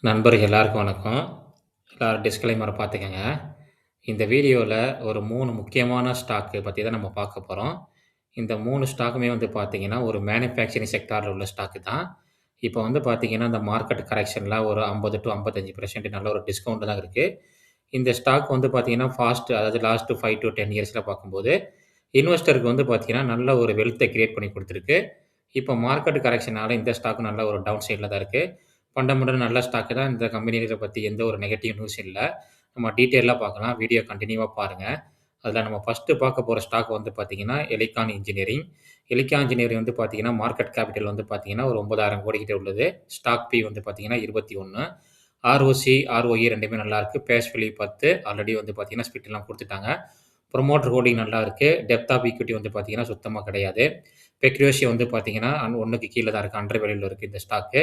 நண்பர்கள் எல்லாருக்கும் வணக்கம். எல்லாரும் டிஸ்க்ளைமர பார்த்துக்கங்க. இந்த வீடியோல ஒரு 3 முக்கியமான ஸ்டாக்கு பத்தி தான் நம்ம பார்க்க போறோம். இந்த 3 ஸ்டாக்குமே வந்து பார்த்தீங்கன்னா, ஒரு மேனுஃபேக்சரிங் செக்டார்ல உள்ள ஸ்டாக்கு தான். இப்ப வந்து பார்த்தீங்கன்னா, இந்த மார்க்கெட் கரெக்ஷன்ல ஒரு 50 டூ 55% நல்ல ஒரு டிஸ்கவுண்ட் தான் இருக்கு. இந்த ஸ்டாக் வந்து பார்த்தீங்கன்னா, அதாவது லாஸ்ட் 5 டூ 10 இயர்ஸ்ல பார்க்கும்போது, இன்வெஸ்டருக்கு வந்து பார்த்தீங்கன்னா, நல்ல ஒரு வெல்த்த கிரியேட் பண்ணி குடுத்துருக்கு. இப்ப மார்க்கெட் கரெக்ஷனால இந்த ஸ்டாக் நல்ல ஒரு டவுன் சைட்ல தான் இருக்கு. ஃபண்டமெண்டல் நல்ல ஸ்டாக்கு தான். இந்த கம்பெனிகள பத்தி எந்த ஒரு நெகட்டிவ் நியூஸ் இல்ல. நம்ம டீட்டெயிலா பார்க்கலாம். வீடியோ கன்டினியூவா பாருங்க. அதுல நம்ம ஃபர்ஸ்ட்டு பார்க்க போற ஸ்டாக் வந்து பார்த்தீங்கன்னா, எலிகான் இன்ஜினியரிங். எலிகான் இன்ஜினியரிங் வந்து பார்த்தீங்கன்னா, மார்க்கெட் கேபிட்டல் வந்து பார்த்தீங்கன்னா, ஒரு 9,000 கோடி கிட்ட உள்ளது. ஸ்டாக் பி வந்து பார்த்தீங்கன்னா 21. ஆர்ஓசி, ஆர்ஓஇ 2மே நல்லா இருக்கு. பேஸ் வேல்யூ 10 ஆல்ரெடி வந்து பார்த்தீங்கன்னா, ஸ்பிட் எல்லாம் குடுத்துட்டாங்க. புரமோட்டர் ஹோல்டிங் நல்லா இருக்கு. டெப்த் ஆஃப் ஈக்விட்டி வந்து பார்த்தீங்கன்னா, சுத்தமா கிடையாது. பெக் ரேஷியோ வந்து பார்த்தீங்கன்னா, 1க்கு கீழ தான் இருக்கு. அண்டர் வேல்யூல இருக்கு இந்த ஸ்டாக்கு.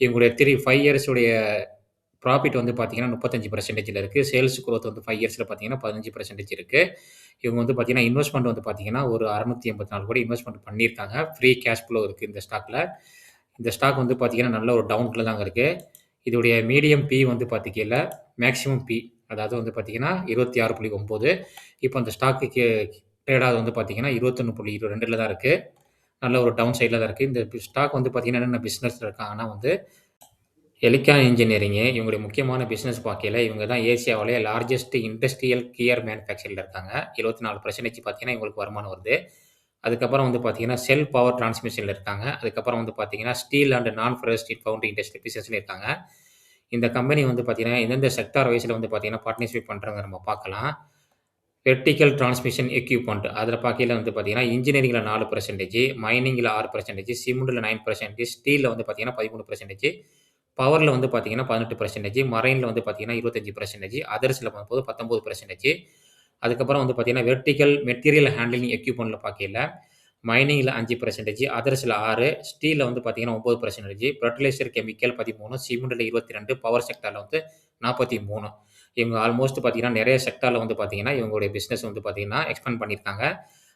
இவங்களுடைய 5 இயர்ஸ் உடைய ப்ராஃபிட் வந்து பார்த்தீங்கன்னா 35%ல இருக்கு. சேல்ஸ் குரோத் வந்து 5 இயர்ஸ்ல பார்த்தீங்கன்னா 15% இருக்கு. இவங்க வந்து பார்த்தீங்கன்னா, இன்வெஸ்ட்மென்ட் வந்து பார்த்தீங்கன்னா, ஒரு 684 கோடி இன்வெஸ்ட்மென்ட் பண்ணியிருக்காங்க. ஃப்ரீ கேஷ் ஃப்ளோ இருக்கு இந்த ஸ்டாக்ல. இந்த ஸ்டாக் வந்து பார்த்தீங்கன்னா, நல்ல ஒரு டவுன்ல தாங்க இருக்கு. இதோடைய மீடியம் பி வந்து பாத்தீங்கன்னா, மேக்ஸிமம் பி அதாவது வந்து பார்த்தீங்கன்னா 26.9. இப்ப அந்த ஸ்டாக்குக்கு ட்ரேட் ஆகுது வந்து பார்த்தீங்கன்னா 21.2ல தான் இருக்கு. நல்ல ஒரு டவுன் சைட்ல தான் இருக்கு. இந்த ஸ்டாக் வந்து பார்த்தீங்கன்னா, என்னென்ன பிசினஸ்ல இருக்காங்கன்னா வந்து எலிகான் இன்ஜினியரிங்கு இவங்களுடைய முக்கியமான பிசினஸ் பார்க்கையில, இவங்க தான் ஏசியாவிலேயே லார்ஜஸ்ட் இண்டஸ்ட்ரியல் கியர் மேனுஃபேக்சரிங்ல இருக்காங்க. 74% பார்த்தீங்கன்னா, இவங்களுக்கு வருமானம் வருது. அதுக்கப்புறம் வந்து பார்த்தீங்கன்னா, செல் பவர் டிரான்ஸ்மிஷன்ல இருக்காங்க. அதுக்கப்புறம் வந்து பார்த்தீங்கன்னா, ஸ்டீல் அண்ட் நான் ஃபெரஸ் ஸ்டீல் ஃபவுண்டரி இண்டஸ்ட்ரி பிசினஸ்ல இருக்காங்க. இந்த கம்பெனி வந்து பார்த்தீங்கன்னா, எந்தெந்த செக்டார் வைஸ்ல வந்து பார்த்தீங்கன்னா, பார்ட்னர்ஷிப் பண்றாங்க நம்ம பார்க்கலாம். வெர்டிகல் டிரான்ஸ்மிஷன் எக்யூப்மென்ட் அதில பார்க்கையில வந்து பார்த்தீங்கன்னா, இன்ஜினியரிங்ல 4%, மைனிங்ல 6%, சிமெண்ட்ல 9%, ஸ்டீல்ல வந்து பார்த்தீங்கன்னா 13%, பவர்ல வந்து பார்த்தீங்கன்னா 18%, மரைன்ல வந்து பார்த்தீங்கன்னா 25%, அதர்ஸ்ல பார்க்கும்போது 19%. அதுக்கப்புறம் வந்து பார்த்தீங்கன்னா, வெர்டிகல் மெட்டீரியல் ஹேண்ட்லிங் எக்யூப்மென்ட்ல பார்க்கையில, மைனிங்ல 5%, அதர்ஸ்ல 6, ஸ்டீல்ல வந்து பார்த்தீங்கன்னா 9%, ஃபெர்டிலைசர் கெமிக்கல் 13, சிமெண்ட்ல 22, பவர் செக்டார்ல வந்து 43. இவங்க ஆல்மோஸ்ட் பார்த்தீங்கன்னா, நெறைய செக்டார்ல வந்து பார்த்தீங்கன்னா, இவங்களுடைய பிசினஸ் வந்து பார்த்தீங்கன்னா, எக்ஸ்பேண்ட் பண்ணியிருக்காங்க.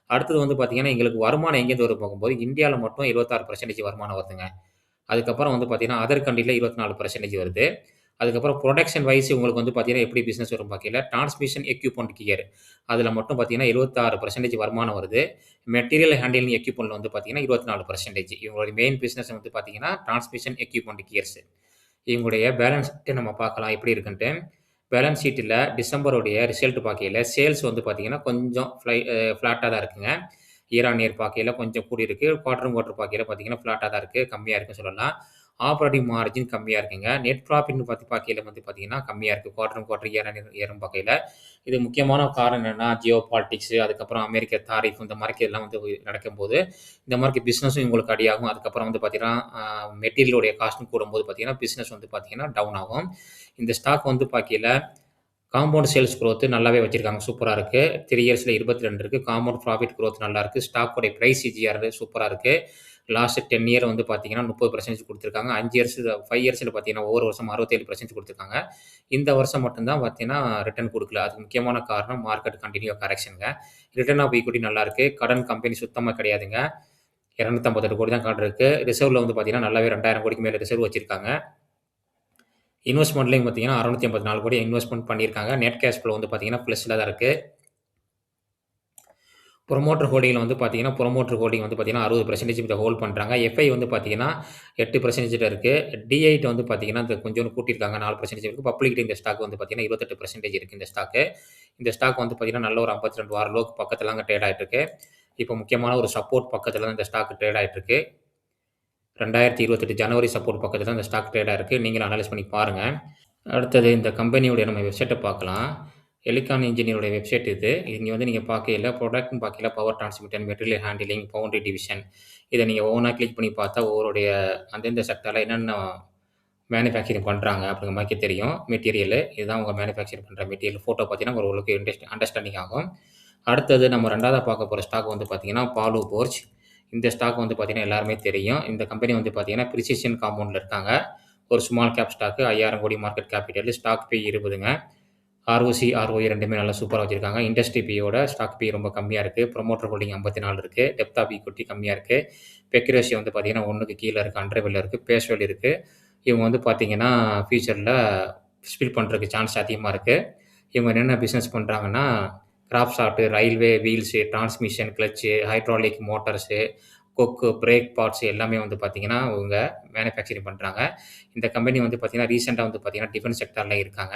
அடுத்தது வந்து பார்த்தீங்கன்னா, எங்களுக்கு வருமானம் எங்கேருந்து வரும்னு பார்க்கும்போது, இந்தியால மட்டும் 26% வருமானம் வருதுங்க. அதுக்கப்புறம் வந்து பார்த்தீங்கன்னா, அதர் கண்ட்ரில 24% வருது. அதுக்கப்புறம் புரொடக்ஷன் வைஸ் உங்களுக்கு வந்து பார்த்தீங்கன்னா, எப்படி பிசினஸ் வரும் பார்க்கையில, டிரான்ஸ்மிஷன் எக்யூப்மென்ட் கியர் அதில மட்டும் பார்த்தீங்கன்னா, 76% வருமானம் வருது. மெட்டீரியல் ஹேண்ட்லிங் எக்யூப்மென்ட்ல வந்து பார்த்தீங்கன்னா, 24%. இவங்களுடைய மெயின் பிசினஸ் வந்து பார்த்தீங்கன்னா, டிரான்ஸ்மிஷன் எக்யூப்மென்ட் கியர்ஸ். இவங்களுடைய பேலன்ஸ் ஷீட்ட நம்ம பார்க்கலாம் எப்படி இருக்குன்ட்டு. பேலன்ஸ் ஷீட்ல டிசம்பருடைய ரிசல்ட் பார்க்கையில, சேல்ஸ் வந்து பார்த்தீங்கன்னா, கொஞ்சம் ஃப்ளாட்டா தான் இருக்குங்க. இயர் ஆன் இயர் பார்க்கையில கொஞ்சம் கூடியிருக்கு. குவார்டர் ஆன் குவார்டர் பார்க்கையில பார்த்தீங்கன்னா, ஃப்ளாட்டா தான் இருக்கு. கம்மியா இருக்குன்னு சொல்லலாம். ஆப்பரேட்டிங் மார்ஜின் கம்மியா இருக்குங்க. நெட் ப்ராஃபிட்ன்னு பார்க்கையில வந்து பார்த்தீங்கன்னா, கம்மியா இருக்கு. Quarter on quarter, year on இயர்ன்னு பார்க்கையில. இது முக்கியமான காரணம் என்னன்னா, ஜியோ பாலிடிக்ஸ் அதுக்கப்புறம் அமெரிக்க தாரிஃப் இந்த மாரிக்கெல்லாம் வந்து நடக்கும்போது, இந்த மாரிக்கு பிசினஸும் இவங்களுக்கு அடியாகும். அதுக்கப்புறம் வந்து பார்த்தீங்கன்னா, மெட்டீரியலுடைய காஸ்ட்டும் கூடும்போது பார்த்தீங்கன்னா, பிசினஸ் வந்து பார்த்தீங்கன்னா டவுன் ஆகும். இந்த ஸ்டாக் வந்து பார்க்கையில காம்பவுண்ட் சேல்ஸ் குரோத் நல்லாவே வச்சிருக்காங்க. சூப்பரா இருக்கு. 3 இயர்ஸ்ல 22 இருக்கு. காம்பவுண்ட் ப்ராஃபிட் குரோத் நல்லா இருக்கு. ஸ்டாக்கோட பிரைஸ் சிஜிஆர் சூப்பரா இருக்கு. லாஸ்ட் 10 இயர் வந்து பார்த்தீங்கன்னா, 30% குடுத்துருக்காங்க. 5 இயர்ஸ்ல பார்த்தீங்கன்னா, ஒவ்வொரு வருஷம் 67% குடுத்துருக்காங்க. இந்த வருஷம் மட்டும் தான் பார்த்தீங்கன்னா, ரிட்டர்ன் குடுக்கல. அதுக்கு முக்கியமான காரணம் மார்க்கெட் கன்டின்யூ கரெக்ஷன்ங்க. ரிட்டர்ன் ஆஃப் ஈக்விட்டி நல்லா இருக்கு. கடன் கம்பெனி சுத்தமா கிடையாதுங்க. 258 கோடி தான் கடன் இருக்கு. ரிசர்வ்ல வந்து பார்த்தீங்கன்னா, நல்லாவே 2,000 கோடிக்கு மேல ரிசர்வ் வச்சிருக்காங்க. இன்வெஸ்ட்மென்ட்லயும் பார்த்தீங்கன்னா, 684 கோடி இன்வெஸ்ட்மென்ட் பண்ணியிருக்காங்க. நெட் கேஷ் ஃப்ளோ வந்து பார்த்தீங்கன்னா, பிளஸ்ல தான் இருக்கு. புரமோட்டர் ஹோல்டிங்ல வந்து பார்த்தீங்கன்னா, புரமோட்டர் ஹோல்டிங் வந்து பார்த்தீங்கன்னா 60% இத ஹோல்ட் பண்றாங்க. எஃப்ஐ வந்து பார்த்தீங்கன்னா 8% இருக்கு. டி8 வந்து பார்த்தீங்கன்னா, இந்த கொஞ்சோண்டு கூட்டியிருக்காங்க 4% இருக்கு. பப்ளிக்ட்ட இந்த ஸ்டாக் வந்து பார்த்தீங்கன்னா 28% இருக்கு இந்த ஸ்டாக்கு. இந்த ஸ்டாக் வந்து பார்த்தீங்கன்னா, நல்ல ஒரு 52 வார லோக்கு பக்கத்துலங்க ட்ரேட் ஆயிட்டு இருக்கு. இப்போ முக்கியமான ஒரு சப்போர்ட் பக்கத்துல தான் இந்த ஸ்டாக் ட்ரேட் ஆயிட்டு இருக்கு. 2028 ஜனவரி சப்போர்ட் பக்கத்துல தான் இந்த ஸ்டாக் ட்ரேட் ஆயிருக்கு. நீங்களும் அனலைஸ் பண்ணி பாருங்க. அடுத்தது இந்த கம்பெனியுடைய நம்ம வெப்சைட்ட பார்க்கலாம். எலிகான் இன்ஜினியருடைய வெப்சைட் இது. இங்க வந்து நீங்க பார்க்கையில ப்ராடக்ட்ன்னு பார்க்கையில power transmitter, material handling, boundary division இத நீங்க ஒவ்வொன்னா கிளிக் பண்ணி பார்த்தா ஒவ்வொருடைய அந்தந்த செக்டார்ல என்னென்ன மேனுஃபேக்சரிங் பண்றாங்க அப்படிங்கிற மாரிக்கே தெரியும். மெட்டீரியலு இதுதான் அவங்க மேனுஃபேக்சர் பண்ற மெட்டீரியல். ஃபோட்டோ பார்த்தீங்கன்னா ஓரளவுக்கு அண்டர்ஸ்டாண்டிங் ஆகும். அடுத்தது நம்ம 2வதா பார்க்க போற ஸ்டாக் வந்து பார்த்தீங்கன்னா, பாலு போர்ஜ். இந்த ஸ்டாக் வந்து பார்த்தீங்கன்னா எல்லாருமே தெரியும். இந்த கம்பெனி வந்து பார்த்தீங்கன்னா, பிரிசிஷன் காம்பவுண்ட்ல இருக்காங்க. ஒரு small cap stock 5000 crore market capital. Stock P 20ங்க. ஆர்ஓசி, ஆர்ஓஇ 2மே நல்லா சூப்பரா வச்சிருக்காங்க. இண்டஸ்ட்ரி பியோட ஸ்டாக் பி ரொம்ப கம்மியா இருக்கு. புரமோட்டர் ஹோல்டிங் 54 இருக்கு. டெப்த் ஆஃப் ஈக்விட்டி கம்மியா இருக்கு. பெக் ரேஷியோ வந்து பார்த்தீங்கன்னா 1க்கு கீழ இருக்கு. அண்டர் வேல்யூல இருக்கு. பேஸ் வேல்யூ இருக்கு. இவங்க வந்து பார்த்தீங்கன்னா, ஃபியூச்சர்ல ஸ்பில் பண்றதுக்கு சான்ஸ் அதிகமா இருக்கு. இவங்க என்னென்ன பிசினஸ் பண்றாங்கன்னா, கிராப் சார்ட், railway wheels, transmission, clutch, hydraulic motors, கொக்கு, பிரேக் பார்ட்ஸ் எல்லாமே வந்து பார்த்தீங்கன்னா, இவங்க மேனுஃபேக்சரிங் பண்றாங்க. இந்த கம்பெனி வந்து பார்த்தீங்கன்னா, ரீசென்ட்டா வந்து பார்த்தீங்கன்னா, டிஃபென்ஸ் செக்டார்ல இருக்காங்க.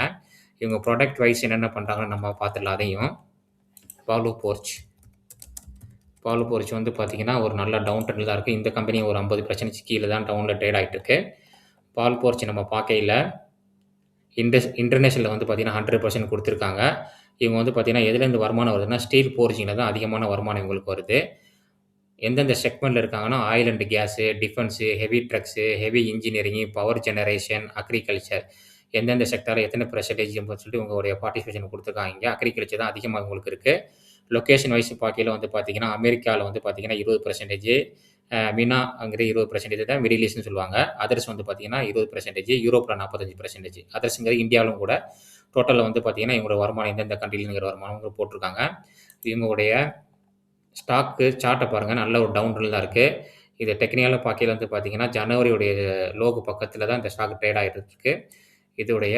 இவங்க ப்ராடக்ட் வைஸ் என்னென்ன பண்றாங்கன்னு நம்ம பார்த்துடலாம் அதையும். பாலு போர்ச். பாலு போர்ச் வந்து பார்த்தீங்கன்னா, ஒரு நல்ல டவுன் ட்ரெண்ட்ல தான் இருக்கு. இந்த கம்பெனி ஒரு 50% கீழ தான் டவுன்ல ட்ரேட் ஆயிட்டு இருக்கு. பால் போர்ச் நம்ம பார்க்கையில இன்டர்நேஷனல்ல வந்து பார்த்தீங்கன்னா 100% குடுத்துருக்காங்க. இவங்க வந்து பார்த்தீங்கன்னா, எதுலேருந்து வருமானம் வருதுன்னா, ஸ்டீல் ஃபோர்ஜிங்ல தான் அதிகமான வருமானம் இவங்களுக்கு வருது. எந்தெந்த செக்மெண்ட்ல இருக்காங்கன்னா, oil and case, defence, heavy drugs, heavy engineering, power generation, agriculture எந்தெந்த செக்டார்ல எத்தன பெர்சன்டேஜ் அப்படின்னு சொல்லிட்டு உங்களுடைய பார்ட்டிசிபேஷன் குடுத்துருக்காங்க இங்க. அக்ரிகல்ச்சர் தான் அதிகமா உங்களுக்கு இருக்கு. லொகேஷன் வைஸ் பார்க்கையில வந்து பார்த்தீங்கன்னா, அமெரிக்கால வந்து பார்த்தீங்கன்னா 20% மினாங்கிற 20% தான் மிடில் ஈஸ்ட்ன்னு சொல்லுவாங்க. அதர்ஸ் வந்து பார்த்தீங்கன்னா 20%, யூரோப்ல 45%. அதர்ஸ்ங்கிறது இந்தியாவிலும் கூட டோட்டல்ல வந்து பார்த்தீங்கன்னா, இவங்களோட வருமானம் எந்தெந்த கண்ட்ரிலங்கிற வருமானம் போட்டிருக்காங்க. இவங்களுடைய சார்ட்ட பாருங்க. நல்ல ஒரு டவுன் ட்ரெண்ட்ல தான் இருக்கு. இத டெக்னிக்கலா பார்க்கையில வந்து பார்த்தீங்கன்னா, ஜனவரியுடைய லோகோ பக்கத்தில தான் இந்த ஸ்டாக் ட்ரேட் ஆயிட்டு இருக்கு. இதோடைய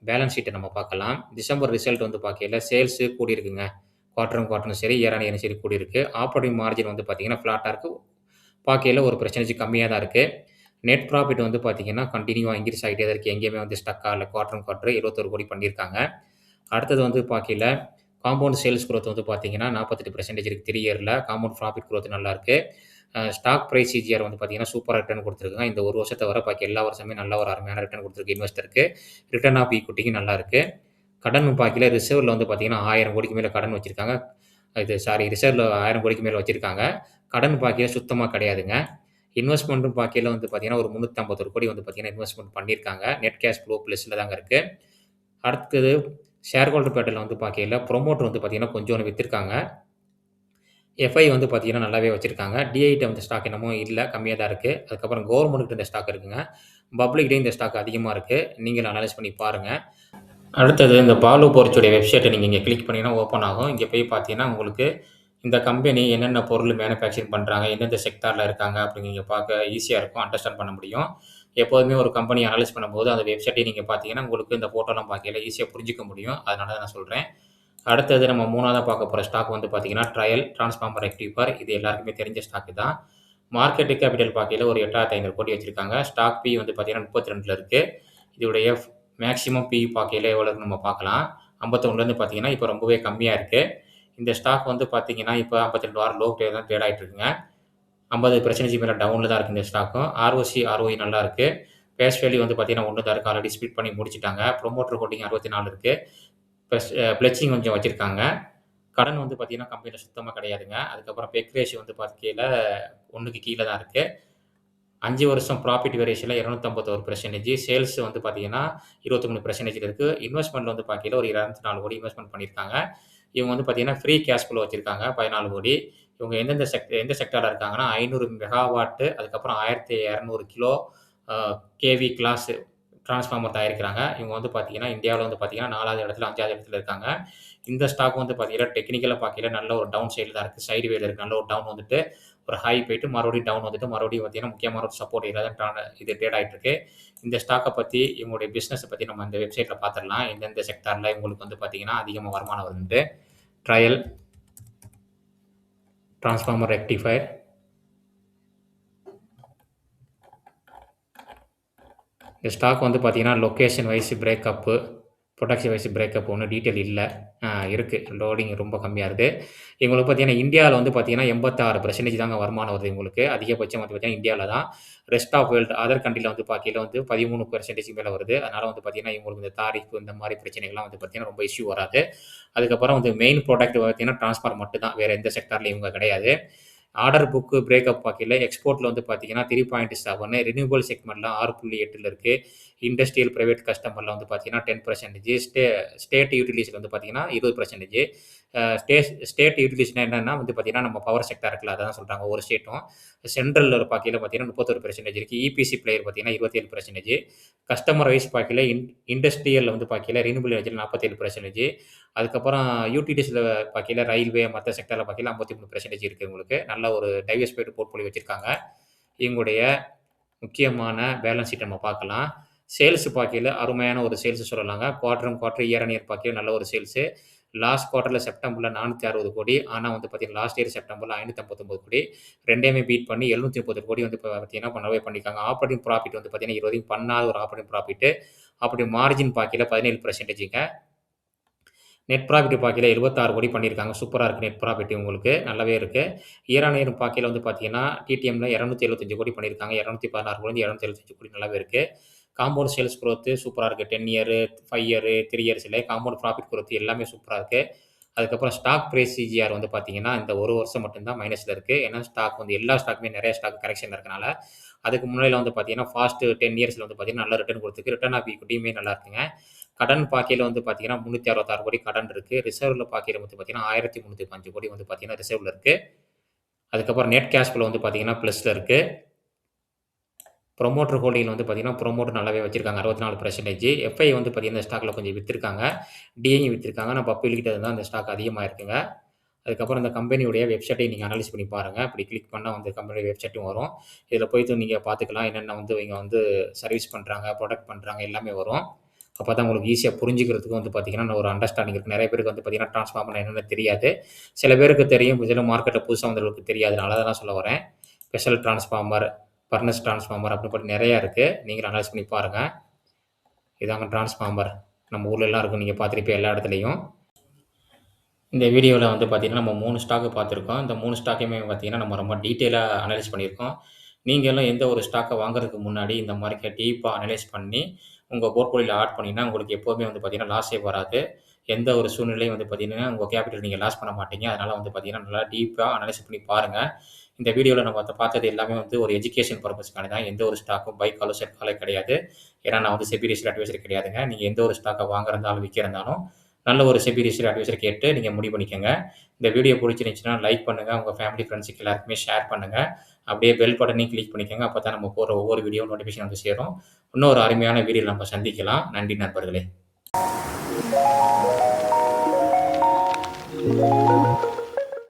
பேலன்ஸ் ஷீட்ட நம்ம பார்க்கலாம். டிசம்பர் ரிசல்ட் வந்து பார்க்கையில சேல்ஸ் கூடியிருக்குங்க. குவார்ட்டரும் சரி, இயர் ஆன் இயரும் சரி கூடியிருக்கு. ஆப்பரேட்டிங் மார்ஜின் வந்து பார்த்தீங்கன்னா, ஃப்ளாட்டா இருக்கு. பார்க்கையில ஒரு பெர்சன்டேஜ் கம்மியா தான் இருக்கு. நெட் ப்ராஃபிட் வந்து பார்த்தீங்கன்னா, கன்டினியூவா இன்கிரீஸ் ஆகிட்டே தான் இருக்கு. எங்கேயுமே வந்து ஸ்டக் ஆகல. குவார்ட்டர் 21 கோடி பண்ணியிருக்காங்க. அடுத்தது வந்து பார்க்கையில காம்பவுண்ட் சேல்ஸ் குரோத் வந்து பார்த்தீங்கன்னா, 48% இருக்கு 3 இயர்ல. காம்பவுண்ட் ப்ராஃபிட் குரோத் நல்லாருக்கு. ஸ்டாக் பிரைஸ் சிஜிஆர் வந்து பார்த்தீங்கன்னா, சூப்பரா ரிட்டர்ன் குடுத்துருக்காங்க. இந்த 1 வருஷத்த தவிர பாக்கி எல்லா வருஷமே நல்ல ஒரு அருமையான ரிட்டர்ன் குடுத்துருக்கு இன்வெஸ்டருக்கு. ரிட்டர்ன் ஆஃப் ஈக்விட்டியும் நல்லா இருக்கு. கடன் பார்க்கையில ரிசர்வ்ல வந்து பார்த்தீங்கன்னா, 1000 கோடிக்கு மேல கடன் வச்சிருக்காங்க. ரிசர்வ்ல 1000 கோடிக்கு மேல வச்சிருக்காங்க. கடன் பார்க்கையில சுத்தமா கிடையாதுங்க. இன்வெஸ்ட்மென்ட்டும் பார்க்கையில வந்து பார்த்தீங்கன்னா, ஒரு 351 கோடி வந்து பார்த்தீங்கன்னா, இன்வெஸ்ட்மென்ட் பண்ணியிருக்காங்க. நெட் கேஷ் ஃப்ளோ பிளஸ்ல தாங்க இருக்கு. அடுத்தது ஷேர் ஹோல்டர் பேட்டர்ல வந்து பார்க்கையில புரமோட்டர் வந்து பார்த்தீங்கன்னா, கொஞ்சோண்டு வித்திருக்காங்க. எஃப்ஐ வந்து பார்த்தீங்கன்னா, நல்லாவே வச்சிருக்காங்க. டிஐட்ட வந்து ஸ்டாக் என்னமோ இல்ல. கம்மியா தான் இருக்கு. அதுக்கப்புறம் கவர்மெண்ட்கிட்ட இந்த ஸ்டாக் இருக்குங்க. பப்ளிக்ட்டயும் இந்த ஸ்டாக் அதிகமா இருக்கு. நீங்களும் அனலைஸ் பண்ணி பாருங்க. அடுத்தது இந்த பாலு போர்ச்சுடைய வெப்சைட்ட நீங்க இங்க கிளிக் பண்ணீங்கன்னா ஓப்பன் ஆகும். இங்க போய் பார்த்தீங்கன்னா, உங்களுக்கு இந்த கம்பெனி என்னென்ன பொருள் மேனுஃபேக்சரிங் பண்றாங்க, எந்தெந்த செக்டார்ல இருக்காங்க அப்படின்னு நீங்க பார்க்க ஈஸியா இருக்கும். அண்டர்ஸ்டாண்ட் பண்ண முடியும். எப்போதுமே ஒரு கம்பெனி அனலைஸ் பண்ணும்போது அந்த வெப்சைட்டையும் நீங்க பார்த்தீங்கன்னா, உங்களுக்கு இந்த ஃபோட்டோலாம் பார்க்கையில ஈஸியா புரிஞ்சுக்க முடியும். அதனால தான் நான் சொல்றேன். அடுத்தது நம்ம 3வதா பார்க்க போற ஸ்டாக் வந்து பார்த்தீங்கன்னா, ட்ரையல் டிரான்ஸ்ஃபார்மர் ரெக்டிஃபையர். இது எல்லாருக்குமே தெரிஞ்ச ஸ்டாக் தான். மார்க்கெட் கேபிட்டல் பார்க்கையில ஒரு 8,500 கோடி வச்சிருக்காங்க. ஸ்டாக் பி வந்து பார்த்தீங்கன்னா 32ல இருக்கு. இதோடைய மேக்ஸிமம் பி பார்க்கையில எவ்வளோ இருக்குன்னு நம்ம பார்க்கலாம். 51லேருந்து பார்த்தீங்கன்னா, இப்போ ரொம்பவே கம்மியா இருக்கு. இந்த ஸ்டாக் வந்து பார்த்தீங்கன்னா, இப்போ 52 வாரம் லோ தான் ட்ரேட் ஆயிட்டு இருக்குங்க. 50% மேல டவுன்ல தான் இருக்கு இந்த ஸ்டாக்கும். ஆர்ஓசி, ஆர்ஓஇ நல்லா இருக்கு. ஃபேஸ் வேல்யூ வந்து பார்த்தீங்கன்னா 1 தான் இருக்கு. ஆல்ரெடி ஸ்ப்ளிட் பண்ணி முடிச்சுட்டாங்க. ப்ரொமோட்டர் ஹோல்டிங் 64 இருக்கு. பிளட்ஜிங் கொஞ்சம் வச்சிருக்காங்க. கடன் வந்து பார்த்தீங்கன்னா, கம்பெனில சுத்தமா கிடையாதுங்க. அதுக்கப்புறம் பெக் ரேஷியோ வந்து பார்க்கையில 1க்கு கீழ தான் இருக்கு. 5 வருஷம் ப்ராஃபிட் வேரியேஷன்ல 251%. சேல்ஸ் வந்து பார்த்தீங்கன்னா, 23% இருக்கு. இன்வெஸ்ட்மென்ட்ல வந்து பார்க்கையில ஒரு 204 கோடி இன்வெஸ்ட்மென்ட் பண்ணியிருக்காங்க. இவங்க வந்து பார்த்தீங்கன்னா, ஃப்ரீ கேஷ் ஃப்ளோ வச்சிருக்காங்க 14 கோடி. இவங்க எந்த செக்டார்ல இருக்காங்கன்னா, 500 மெகாவாட் அதுக்கப்புறம் 1200 கிலோ அ கேவி கிளாஸ் டிரான்ஸ்ஃபார்மர் தயாரிக்கிறாங்க. இவங்க வந்து பார்த்தீங்கன்னா, இந்தியாவுல வந்து பார்த்தீங்கன்னா 4வது இடத்துல, 5வது இடத்துல இருக்காங்க. இந்த ஸ்டாக் வந்து பார்த்தீங்கன்னா, டெக்னிக்கலா பார்க்கையில நல்ல ஒரு டவுன் சைடுல தான் இருக்கு. சைடு வேல இருக்கு. நல்ல ஒரு டவுன் வந்துட்டு, ஒரு ஹை போயிட்டு மறுபடியும் டவுன் வந்துட்டு, மறுபடியும் பார்த்தீங்கன்னா, முக்கியமான ஒரு சப்போர்ட் ஏரியா தான் இது ட்ரேட் ஆயிட்டு இருக்கு. இந்த ஸ்டாக்க பத்தி, இவங்களுடைய பிசினஸ பத்தி நம்ம இந்த வெப்சைட்ல பார்த்துடலாம். எந்தெந்த செக்டார்ல இவங்களுக்கு வந்து பார்த்தீங்கன்னா, அதிகமா வருமானம் வருதுன்ட்டு. Trial, transformer rectifier. இந்த ஸ்டாக் வந்து பார்த்தீங்கன்னா, location wise breakup, production wise breakup ஒண்ணும் டீட்டெயில் இல்ல. இருக்கு. லோடிங் ரொம்ப கம்மியா இருக்கு. இவங்களுக்கு பார்த்தீங்கன்னா, இந்தியால வந்து பார்த்தீங்கன்னா, 86% தாங்க வருமானம் வருது இவங்களுக்கு. அதிகபட்சம் வந்து பார்த்தீங்கன்னா, இந்தியால தான். ரெஸ்ட் ஆஃப் வேர்ல்டு அதர் கண்ட்ரில வந்து பார்க்கையில வந்து 13% மேல வருது. அதனால வந்து பார்த்தீங்கன்னா, இவங்களுக்கு இந்த தாரிஃப் இந்த மாரி பிரச்சனைகள்லாம் வந்து பார்த்தீங்கன்னா, ரொம்ப இஷ்யூ வராது. அதுக்கப்புறம் வந்து மெயின் ப்ராடக்ட் பார்த்தீங்கன்னா, டிரான்ஸ்ஃபார்மர் மட்டும் தான். வேற எந்த செக்டார்லயும் இவங்க கிடையாது. ஆர்டர் புக் பிரேக்கப் பார்க்கையில எக்ஸ்போர்ட்ல வந்து பார்த்தீங்கன்னா 3.7 ரினியூவபிள் செக்மெண்ட்ல 6.8ல இருக்கு. இண்டஸ்ட்ரியல் பிரைவேட் கஸ்டமர்ல வந்து பார்த்தீங்கன்னா 10% ஸ்டேட் யூட்டிலிட்டிஸ்ல வந்து பார்த்தீங்கன்னா 20%. ஸ்டேட் யூட்டிலிட்டிஸ்னா என்னன்னா வந்து பார்த்தீங்கன்னா, நம்ம பவர் செக்டார் இருக்குல்ல அதான் சொல்றாங்க ஒவ்வொரு ஸ்டேட்டும். சென்ட்ரல்ல பார்க்கையில பார்த்தீங்கன்னா 31% இருக்கு. இபிசி பிளேயர் பார்த்தீங்கன்னா 27%. கஸ்டமர் வைஸ் பார்க்கையில இண்டஸ்ட்ரியல்ல வந்து பார்க்கையில ரினியூவபிள் எனர்ஜில 47%. அதுக்கப்புறம் யூட்டிலிட்டிஸ்ல பார்க்கையில ரயில்வே மத்த செக்டார்ல பார்க்கையில 53% இருக்கு உங்களுக்கு. நல்ல ஒரு டைவர்சிஃபைடு போர்ட்ஃபோலியோ வச்சிருக்காங்க. இவங்களுடைய முக்கியமான பேலன்ஸ் ஷீட் நம்ம பார்க்கலாம். சேல்ஸ் பார்க்கையில அருமையான ஒரு சேல்ஸ் சொல்லலாங்க. குவார்டர், இயர் ஆன் இயர் பார்க்கையில நல்ல ஒரு சேல்ஸு. லாஸ்ட் குவார்ட்டர்ல செப்டம்பர்ல 460,00,00,000. ஆனா வந்து பார்த்தீங்கன்னா, லாஸ்ட் இயர் செப்டம்பர்ல 559,00,00,000. 2யுமே பீட் பண்ணி 730,00,00,000 வந்து இப்ப பார்த்தீங்கன்னா பண்ணவே பண்ணியிருக்காங்க. ஆப்பரேட்டிங் ப்ராஃபிட் வந்து பார்த்தீங்கன்னா, இதுவரைக்கும் பண்ணாத ஒரு ஆப்பரேட்டிங் ப்ராஃபிட்டு. அப்படி மார்ஜின் பார்க்கையில 17%ங்க. நெட் ப்ராஃபிட் பார்க்கையில 76,00,00,000 பண்ணியிருக்காங்க. சூப்பரா இருக்கு நெட் ப்ராஃபிட் உங்களுக்கு. நல்லாவே இருக்கு. இயர் ஆன் இயர் பார்க்கையில வந்து பார்த்தீங்கன்னா, டிடிஎம்ல 275,00,00,000 பண்ணியிருக்காங்க. 216,00,00,000 275,00,00,000 நல்லாவே இருக்கு. காம்பவுண்ட் சேல்ஸ் குரோத் சூப்பரா இருக்கு. 10 இயர், 5 இயர், 3 இயர்ஸ்ல காம்பவுண்ட் ப்ராஃபிட் குரோத் எல்லாமே சூப்பரா இருக்கு. அதுக்கப்புறம் ஸ்டாக் பிரைஸ் சிஜிஆர் வந்து பார்த்தீங்கன்னா, இந்த 1 வருஷம் மட்டும் தான் மைனஸ்ல இருக்கு. ஏன்னா ஸ்டாக் வந்து எல்லா ஸ்டாக்குமே நெறைய ஸ்டாக் கரெக்ஷன்ல இருக்கனால. அதுக்கு முன்னாடில வந்து பார்த்தீங்கன்னா, ஃபாஸ்ட் 10 இயர்ஸ்ல வந்து பார்த்தீங்கன்னா, நல்ல ரிட்டர்ன் குடுத்துருக்கு. ரிட்டர்ன் ஆஃப் ஈக்விட்டியுமே நல்லா இருக்குங்க. கடன் பார்க்கையில வந்து பார்த்தீங்கன்னா, 366,00,00,000 கடன் இருக்கு. ரிசர்வ்ல பார்க்கையில வந்து பார்த்தீங்கன்னா, 1,305,00,00,000 வந்து பார்த்தீங்கன்னா, ரிசர்வ்ல இருக்கு. அதுக்கப்புறம் நெட் கேஷ் ஃப்ளோ வந்து பார்த்தீங்கன்னா, பிளஸ்ல இருக்கு. புரமோட்டர் ஹோல்டிங்ல வந்து பார்த்தீங்கன்னா, புரமோட்டர் நல்லாவே வச்சிருக்காங்க 64%. எஃப்ஐ வந்து பார்த்தீங்கன்னா, இந்த ஸ்டாக்ல கொஞ்சம் வித்திருக்காங்க. டிஐயும் வித்திருக்காங்க. ஆனா பப்பு வெளியிட்டது தான் இந்த ஸ்டாக் அதிகமா இருக்குங்க. அதுக்கப்புறம் இந்த கம்பெனியுடைய வெப்சைட்டையும் நீங்க அனலைஸ் பண்ணி பாருங்க. அப்படி கிளிக் பண்ணா வந்து கம்பெனியோட வெப்சைட்டும் வரும். இதில போயிட்டு நீங்க பார்த்துக்கலாம். என்னென்ன வந்து இவங்க வந்து சர்வீஸ் பண்றாங்க, புரொடக்ட் பண்றாங்க எல்லாமே வரும். அப்பதான் உங்களுக்கு ஈஸியா புரிஞ்சுக்கிறதுக்கும் வந்து பார்த்தீங்கன்னா, ஒரு அண்டர்ஸ்டாண்டிங் இருக்கு. நெறைய பேருக்கு வந்து பார்த்தீங்கன்னா, டிரான்ஸ்ஃபார்மர்னா என்னன்னு தெரியாது. சில பேருக்கு தெரியும். சில மார்க்கெட்ல புதுசா வந்தவங்களுக்கு தெரியாது. அதனால தான் சொல்ல வரேன். ஸ்பெஷல் டிரான்ஸ்ஃபார்மர், ஃபர்னஸ் டிரான்ஸ்ஃபார்மர் அப்படின்னு போட்டு நெறையா இருக்கு. நீங்களும் அனலைஸ் பண்ணி பாருங்க. இதாங்க டிரான்ஸ்ஃபார்மர். நம்ம ஊர்லலாம் இருக்கும். நீங்க பார்த்துருப்பீங்க எல்லா இடத்துலயும். இந்த வீடியோல வந்து பார்த்தீங்கன்னா, நம்ம 3 ஸ்டாக் பார்த்துருக்கோம். இந்த 3 ஸ்டாக்கையுமே பார்த்தீங்கன்னா, நம்ம ரொம்ப டீட்டெயிலா அனலைஸ் பண்ணியிருக்கோம். நீங்களும் எந்த ஒரு ஸ்டாக்க வாங்குறதுக்கு முன்னாடி இந்த மாரி டீப்பா அனலைஸ் பண்ணி, உங்க போர்ட்ஃபோலியோல ஆட் பண்ணீங்கன்னா, உங்களுக்கு எப்பவுமே வந்து பார்த்தீங்கன்னா, லாஸே வராது. எந்த ஒரு சூழ்நிலையும் வந்து பார்த்தீங்கன்னா, உங்க கேபிட்டல் நீங்க லாஸ் பண்ண மாட்டீங்க. அதனால வந்து பார்த்தீங்கன்னா, நல்லா டீப்பா அனலைஸ் பண்ணி பாருங்க. இந்த வீடியோல நம்ம பார்த்தது எல்லாமே வந்து ஒரு எஜுகேஷன் பர்ப்பஸ்க்காக தான். எந்த ஒரு ஸ்டாக்கும் பை காலோ, செல் காலோ கிடையாது. ஏன்னா, நான் வந்து செபி ரிஜிஸ்டர்ட் அட்வைசர் கிடையாதுங்க. நீங்க எந்த ஒரு ஸ்டாக்க வாங்குறதாலும், விக்கிறதாலும் நல்ல ஒரு செபி ரிஜிஸ்டர்ட் அட்வைசர் கேட்டு நீங்க முடிவு பண்ணிக்கங்க. இந்த வீடியோ புடிச்சிருந்துச்சுன்னா லைக் பண்ணுங்க. உங்க ஃபேமிலி, ஃபிரெண்ட்ஸ்க்கு எல்லாருக்குமே ஷேர் பண்ணுங்க. அப்படியே பெல் பட்டனையும் கிளிக் பண்ணிக்கங்க. அப்பதான் நம்ம போடுற ஒவ்வொரு வீடியோ நோட்டிஃபிகேஷன் வந்து சேரும். இன்னொரு அருமையான வீடியோல நம்ம சந்திக்கலாம். நன்றி நண்பர்களே.